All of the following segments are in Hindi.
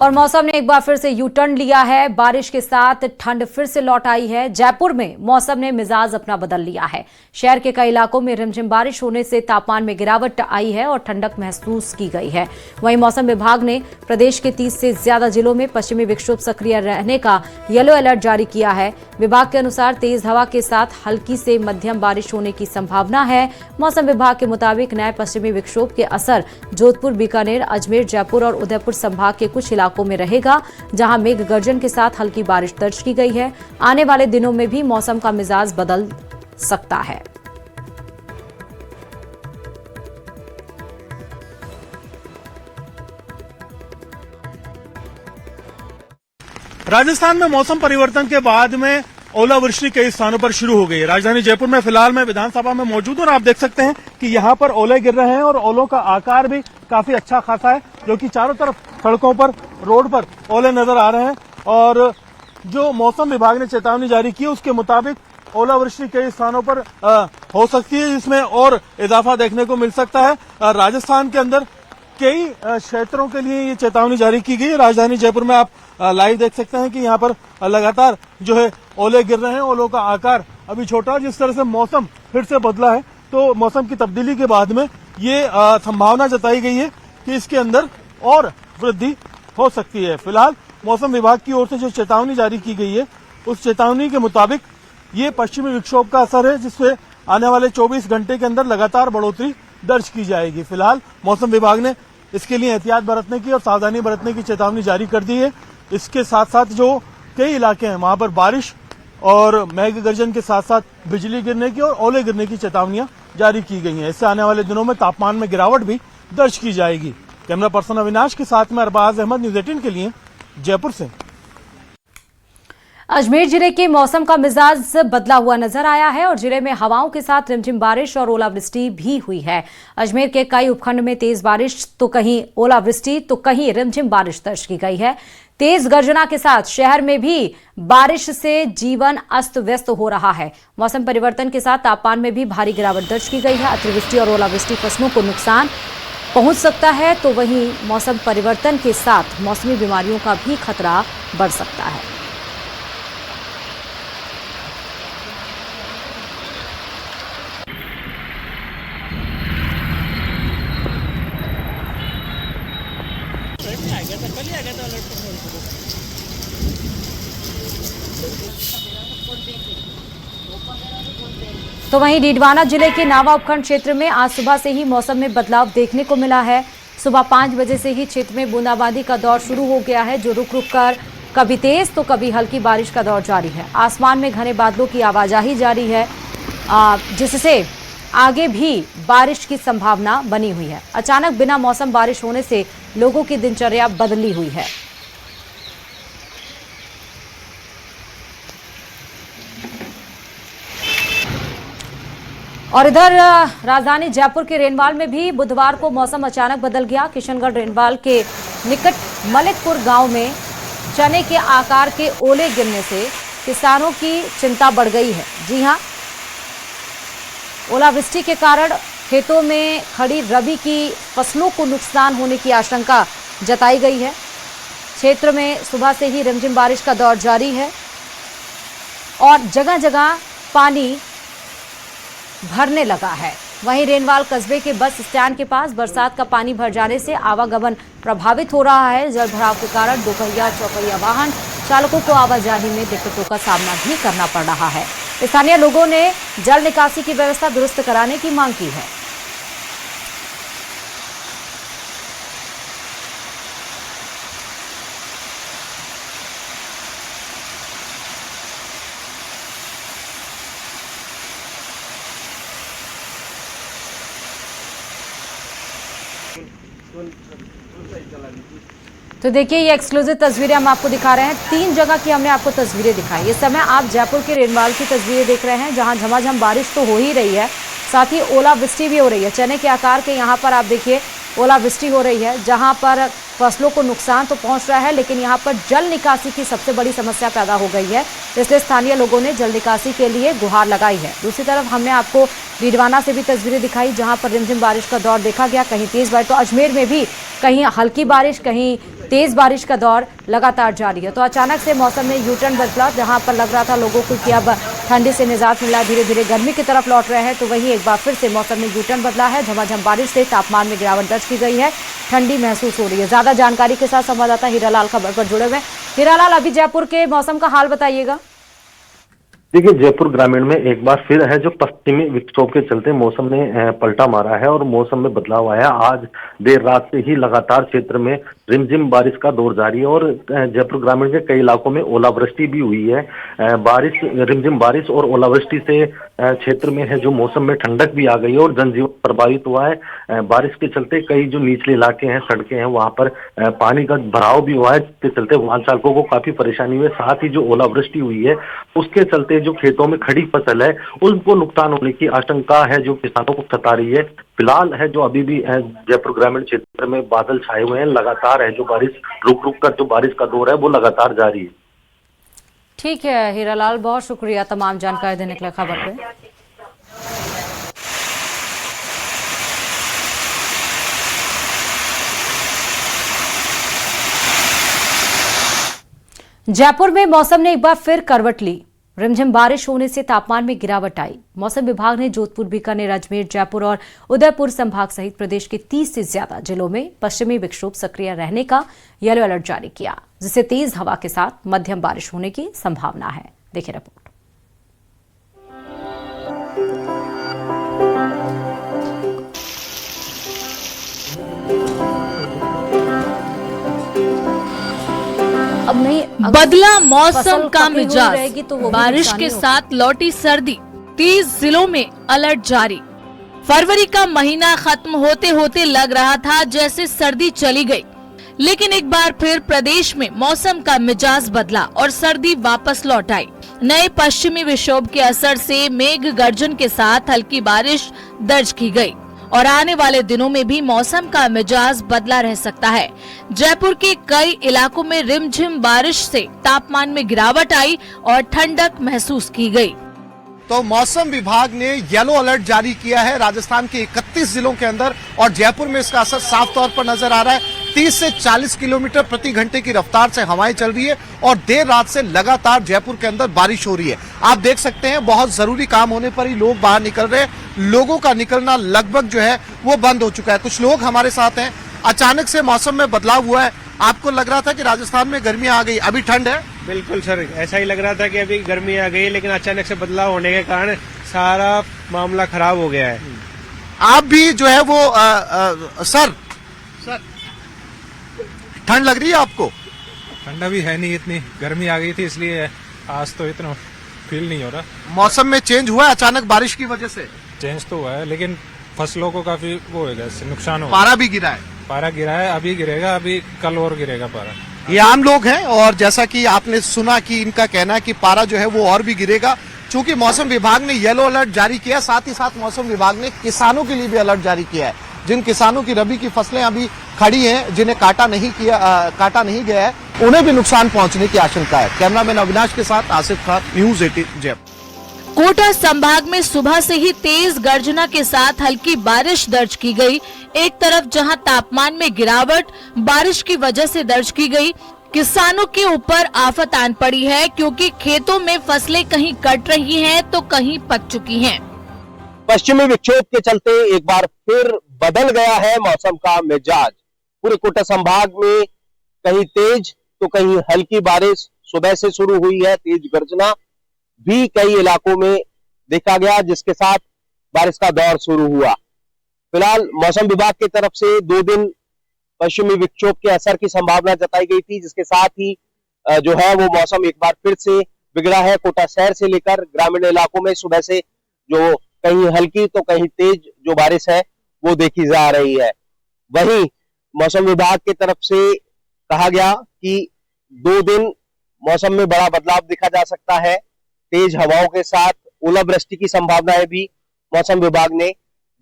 और मौसम ने एक बार फिर से यू टर्न लिया है। बारिश के साथ ठंड फिर से लौट आई है। जयपुर में मौसम ने मिजाज अपना बदल लिया है। शहर के कई इलाकों में रिमझिम बारिश होने से तापमान में गिरावट आई है और ठंडक महसूस की गई है। वहीं मौसम विभाग ने प्रदेश के 30 से ज्यादा जिलों में पश्चिमी विक्षोभ सक्रिय रहने का येलो अलर्ट जारी किया है। विभाग के अनुसार तेज हवा के साथ हल्की से मध्यम बारिश होने की संभावना है। मौसम विभाग के मुताबिक नए पश्चिमी विक्षोभ के असर जोधपुर, बीकानेर, अजमेर, जयपुर और उदयपुर संभाग के कुछ इलाकों में रहेगा, जहां मेघ गर्जन के साथ हल्की बारिश दर्ज की गई है। आने वाले दिनों में भी मौसम का मिजाज बदल सकता है। राजस्थान में मौसम परिवर्तन के बाद में ओलावृष्टि कई स्थानों पर शुरू हो गई है। राजधानी जयपुर में फिलहाल मैं विधानसभा में मौजूद हूं और आप देख सकते हैं कि यहां पर ओले गिर रहे हैं और ओलों का आकार भी काफी अच्छा खासा है, जो कि चारों तरफ सड़कों पर, रोड पर ओले नजर आ रहे हैं। और जो मौसम विभाग ने चेतावनी जारी की उसके मुताबिक ओलावृष्टि कई स्थानों पर हो सकती है, जिसमें और इजाफा देखने को मिल सकता है। राजस्थान के अंदर कई क्षेत्रों के लिए ये चेतावनी जारी की गई है। राजधानी जयपुर में आप लाइव देख सकते हैं कि यहाँ पर लगातार जो है ओले गिर रहे हैं। ओलों का आकार अभी छोटा, जिस तरह से मौसम फिर से बदला है तो मौसम की तब्दीली के बाद में ये संभावना जताई गई है कि इसके अंदर और वृद्धि हो सकती है। फिलहाल मौसम विभाग की ओर से जो चेतावनी जारी की गई है उस चेतावनी के मुताबिक ये पश्चिमी विक्षोभ का असर है, जिससे आने वाले 24 घंटे के अंदर लगातार बढ़ोतरी दर्ज की जाएगी। फिलहाल मौसम विभाग ने इसके लिए एहतियात बरतने की और सावधानी बरतने की चेतावनी जारी कर दी है। इसके साथ साथ जो कई इलाके हैं वहां पर बारिश और मेघ गर्जन के साथ साथ बिजली गिरने की और ओले गिरने की चेतावनियां जारी की गई हैं। इससे आने वाले दिनों में तापमान में गिरावट भी दर्ज की जाएगी। कैमरा पर्सन अविनाश के साथ में अरबाज अहमद, न्यूज़ 18 के लिए जयपुर से। अजमेर जिले के मौसम का मिजाज बदला हुआ नजर आया है और जिले में हवाओं के साथ रिमझिम बारिश और ओलावृष्टि भी हुई है। अजमेर के कई उपखंड में तेज बारिश तो कहीं ओलावृष्टि तो कहीं रिमझिम बारिश दर्ज की गई है। तेज गर्जना के साथ शहर में भी बारिश से जीवन अस्त व्यस्त हो रहा है। मौसम परिवर्तन के साथ तापमान में भी भारी गिरावट दर्ज की गई है। अतिवृष्टि और ओलावृष्टि फसलों को नुकसान पहुंच सकता है, तो वहीं मौसम परिवर्तन के साथ मौसमी बीमारियों का भी खतरा बढ़ सकता है। तो वहीं डीडवाना जिले के नावा उपखंड क्षेत्र में आज सुबह से ही मौसम में बदलाव देखने को मिला है। सुबह 5 बजे से ही क्षेत्र में बूंदाबांदी का दौर शुरू हो गया है, जो रुक रुक कर कभी तेज तो कभी हल्की बारिश का दौर जारी है। आसमान में घने बादलों की आवाजाही जारी है, जिससे आगे भी बारिश की संभावना बनी हुई है। अचानक बिना मौसम बारिश होने से लोगों की दिनचर्या बदली हुई है। और इधर राजधानी जयपुर के रेनवाल में भी बुधवार को मौसम अचानक बदल गया। किशनगढ़ रेनवाल के निकट मलिकपुर गांव में चने के आकार के ओले गिरने से किसानों की चिंता बढ़ गई है। जी हां, ओलावृष्टि के कारण खेतों में खड़ी रबी की फसलों को नुकसान होने की आशंका जताई गई है। क्षेत्र में सुबह से ही रिमझिम बारिश का दौर जारी है और जगह जगह पानी भरने लगा है। वहीं रेनवाल कस्बे के बस स्टैंड के पास बरसात का पानी भर जाने से आवागमन प्रभावित हो रहा है। जल भराव के कारण दोपहिया चौपहिया वाहन चालकों को आवाजाही में दिक्कतों का सामना भी करना पड़ रहा है। स्थानीय लोगों ने जल निकासी की व्यवस्था दुरुस्त कराने की मांग की है। तो देखिए, ये एक्सक्लूसिव तस्वीरें हम आपको दिखा रहे हैं। 3 जगह की हमने आपको तस्वीरें दिखाई। इस समय आप जयपुर के रेनवाल की तस्वीरें देख रहे हैं, जहां झमाझम बारिश तो हो ही रही है, साथ ही ओलावृष्टि भी हो रही है। चने के आकार के यहाँ पर आप देखिए ओलावृष्टि हो रही है, जहां पर फसलों को नुकसान तो पहुंच रहा है, लेकिन यहाँ पर जल निकासी की सबसे बड़ी समस्या पैदा हो गई है। इसलिए स्थानीय लोगों ने जल निकासी के लिए गुहार लगाई है। दूसरी तरफ हमने आपको डीडवाना से भी तस्वीरें दिखाई, जहां पर रिमझिम बारिश का दौर देखा गया। कहीं तेज बारिश, तो अजमेर में भी कहीं हल्की बारिश, कहीं तेज बारिश का दौर लगातार जारी है। तो अचानक से मौसम में यू टर्न बदला। जहां पर लग रहा था लोगों को कि अब ठंडी से निजात मिला, धीरे धीरे गर्मी की तरफ लौट रहे हैं, तो वहीं एक बार फिर से मौसम में यू टर्न बदला है। झमाझम बारिश से तापमान में गिरावट दर्ज की गई है, ठंडी महसूस हो रही है। ज्यादा जानकारी के साथ संवाददाता हीरालाल खबर पर जुड़े हुए हैं। हीरालाल, अभी जयपुर के मौसम का हाल बताइएगा। देखिए, जयपुर ग्रामीण में एक बार फिर है जो पश्चिमी विक्षोभ के चलते मौसम ने पलटा मारा है और मौसम में बदलाव आया। आज देर रात से ही लगातार क्षेत्र में रिमझिम बारिश का दौर जारी है और जयपुर ग्रामीण के कई इलाकों में ओलावृष्टि भी हुई है। रिमझिम बारिश और ओलावृष्टि से क्षेत्र में है जो मौसम में ठंडक भी आ गई है और जनजीवन प्रभावित हुआ है। बारिश के चलते कई जो निचले इलाके हैं, सड़कें हैं, वहां पर पानी का भराव भी हुआ है, जिसके चलते वाहन चालकों को काफी परेशानी हुई है। साथ ही जो ओलावृष्टि हुई है उसके चलते जो खेतों में खड़ी फसल है उनको नुकसान होने की आशंका है जो किसानों को सता रही है। फिलहाल है जो अभी भी जयपुर ग्रामीण क्षेत्र में बादल छाए हुए हैं, लगातार है जो बारिश रुक रुक कर जो बारिश का दौर है वो लगातार जारी है। ठीक है हीरालाल, बहुत शुक्रिया तमाम जानकारी देने के लिए खबर पे। जयपुर में मौसम ने एक बार फिर करवट ली। रिमझिम बारिश होने से तापमान में गिरावट आई। मौसम विभाग ने जोधपुर, बीकानेर, अजमेर, जयपुर और उदयपुर संभाग सहित प्रदेश के 30 से ज्यादा जिलों में पश्चिमी विक्षोभ सक्रिय रहने का येलो अलर्ट जारी किया, जिससे तेज हवा के साथ मध्यम बारिश होने की संभावना है। देखिए रिपोर्ट। बदला मौसम का मिजाज, तो बारिश के साथ लौटी सर्दी, 30 जिलों में अलर्ट जारी। फरवरी का महीना खत्म होते होते लग रहा था जैसे सर्दी चली गई, लेकिन एक बार फिर प्रदेश में मौसम का मिजाज बदला और सर्दी वापस लौट आई। नए पश्चिमी विक्षोभ के असर से मेघ गर्जन के साथ हल्की बारिश दर्ज की गई और आने वाले दिनों में भी मौसम का मिजाज बदला रह सकता है। जयपुर के कई इलाकों में रिमझिम बारिश से तापमान में गिरावट आई और ठंडक महसूस की गई। तो मौसम विभाग ने येलो अलर्ट जारी किया है राजस्थान के 31 जिलों के अंदर और जयपुर में इसका असर साफ तौर पर नजर आ रहा है। 30 से 40 किलोमीटर प्रति घंटे की रफ्तार से हवाएं चल रही है और देर रात से लगातार जयपुर के अंदर बारिश हो रही है। आप देख सकते हैं बहुत जरूरी काम होने पर ही लोग बाहर निकल रहे हैं। लोगों का निकलना लगभग जो है वो बंद हो चुका है। कुछ लोग हमारे साथ हैं। अचानक से मौसम में बदलाव हुआ है। आपको लग रहा था कि राजस्थान में गर्मी आ गई, अभी ठंड है? बिल्कुल सर, ऐसा ही लग रहा था कि अभी गर्मी आ गई, लेकिन अचानक से बदलाव होने के कारण सारा मामला खराब हो गया है। आप भी जो है वो सर ठंड लग रही है आपको? ठंडा भी है नहीं, इतनी गर्मी आ गई थी इसलिए आज तो इतना फील नहीं हो रहा। मौसम में चेंज हुआ है अचानक बारिश की वजह से? चेंज तो हुआ है लेकिन फसलों को काफी वो होगा, इससे नुकसान होगा। पारा भी गिरा है? पारा गिरा है, अभी गिरेगा, अभी कल और गिरेगा पारा। ये आम लोग हैं और जैसा कि आपने सुना कि इनका कहना है कि पारा जो है वो और भी गिरेगा। चूंकि मौसम विभाग ने येलो अलर्ट जारी किया, साथ ही साथ मौसम विभाग ने किसानों के लिए भी अलर्ट जारी किया है। जिन किसानों की रबी की फसलें अभी खड़ी हैं, जिन्हें काटा नहीं गया है, उन्हें भी नुकसान पहुंचने की आशंका है। कैमरामैन अविनाश के साथ आसिफ खान, न्यूज़ 18 जयपुर। कोटा संभाग में सुबह से ही तेज गर्जना के साथ हल्की बारिश दर्ज की गई। एक तरफ जहां तापमान में गिरावट बारिश की वजह से दर्ज की गई, किसानों के ऊपर आफत आन पड़ी है क्योंकि खेतों में फसलें कहीं कट रही हैं तो कहीं पक चुकी हैं। पश्चिमी विक्षोभ के चलते एक बार फिर बदल गया है मौसम का मिजाज। पूरे कोटा संभाग में कहीं तेज तो कहीं हल्की बारिश सुबह से शुरू हुई है। तेज गर्जना भी कई इलाकों में देखा गया, जिसके साथ बारिश का दौर शुरू हुआ। फिलहाल मौसम विभाग की तरफ से 2 दिन पश्चिमी विक्षोभ के असर की संभावना जताई गई थी, जिसके साथ ही जो है वो मौसम एक बार फिर से बिगड़ा है। कोटा शहर से लेकर ग्रामीण इलाकों में सुबह से जो कहीं हल्की तो कहीं तेज जो बारिश है वो देखी जा रही है। वहीं मौसम विभाग की तरफ से कहा गया कि 2 दिन मौसम में बड़ा बदलाव देखा जा सकता है। तेज हवाओं के साथ ओलावृष्टि की संभावनाएं भी मौसम विभाग ने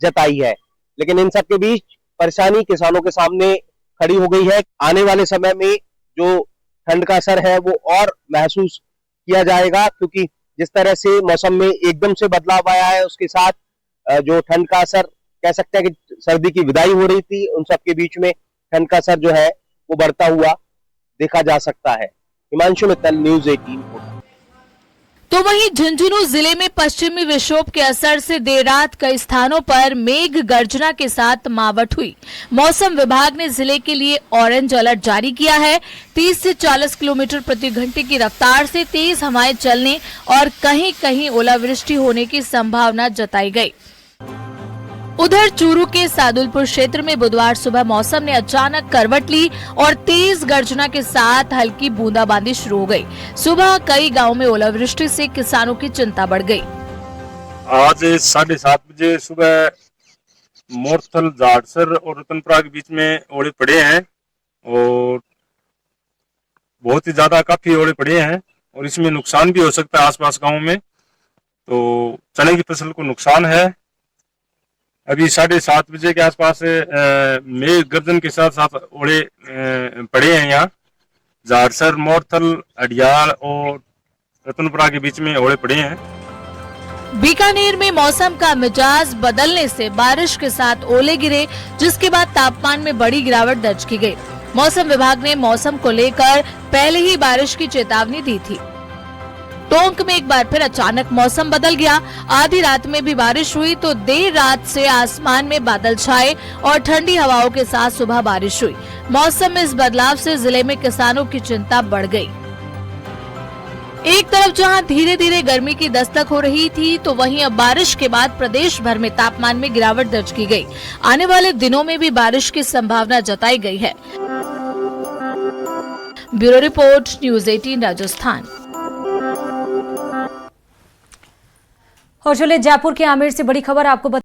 जताई है। लेकिन इन सब के बीच परेशानी किसानों के सामने खड़ी हो गई है। आने वाले समय में जो ठंड का असर है वो और महसूस किया जाएगा, क्योंकि जिस तरह से मौसम में एकदम से बदलाव आया है उसके साथ जो ठंड का असर कह सकते हैं कि सर्दी की विदाई हो रही थी, उन सब के बीच में ठंड का असर जो है उभरता हुआ देखा जा सकता है। हिमांशु मित्तल, न्यूज़ 18। तो वहीं झुंझुनू जिले में पश्चिमी विक्षोभ के असर से देर रात कई स्थानों पर मेघ गर्जना के साथ मावठ हुई। मौसम विभाग ने जिले के लिए ऑरेंज अलर्ट जारी किया है। 30 से 40 किलोमीटर प्रति घंटे की रफ्तार से तेज हवाएं चलने और कहीं कहीं ओलावृष्टि होने की संभावना जताई गई। उधर चूरू के सादुलपुर क्षेत्र में बुधवार सुबह मौसम ने अचानक करवट ली और तेज गर्जना के साथ हल्की बूंदाबांदी शुरू हो गई। सुबह कई गांवों में ओलावृष्टि से किसानों की चिंता बढ़ गई। आज 7:30 बजे सुबह मोरथल, जाड़सर और रतनपुरा के बीच में ओले पड़े हैं और बहुत ही ज्यादा काफी ओले पड़े हैं और इसमें नुकसान भी हो सकता है आसपास गाँव में। तो चने की फसल को नुकसान है। अभी 7:30 बजे के आसपास मेघ गर्जन के साथ साथ ओले पड़े हैं। यहाँ जाड़सर, मोरथल, अडियाल और रतनपुरा के बीच में ओले पड़े हैं। बीकानेर में मौसम का मिजाज बदलने से बारिश के साथ ओले गिरे, जिसके बाद तापमान में बड़ी गिरावट दर्ज की गई। मौसम विभाग ने मौसम को लेकर पहले ही बारिश की चेतावनी दी थी। टोंक में एक बार फिर अचानक मौसम बदल गया। आधी रात में भी बारिश हुई तो देर रात से आसमान में बादल छाए और ठंडी हवाओं के साथ सुबह बारिश हुई। मौसम में इस बदलाव से जिले में किसानों की चिंता बढ़ गई। एक तरफ जहां धीरे धीरे गर्मी की दस्तक हो रही थी, तो वहीं अब बारिश के बाद प्रदेश भर में तापमान में गिरावट दर्ज की गई। आने वाले दिनों में भी बारिश की संभावना जताई गई है। Bureau report, news 18 Rajasthan. और चलिए जयपुर के आमेर से बड़ी खबर आपको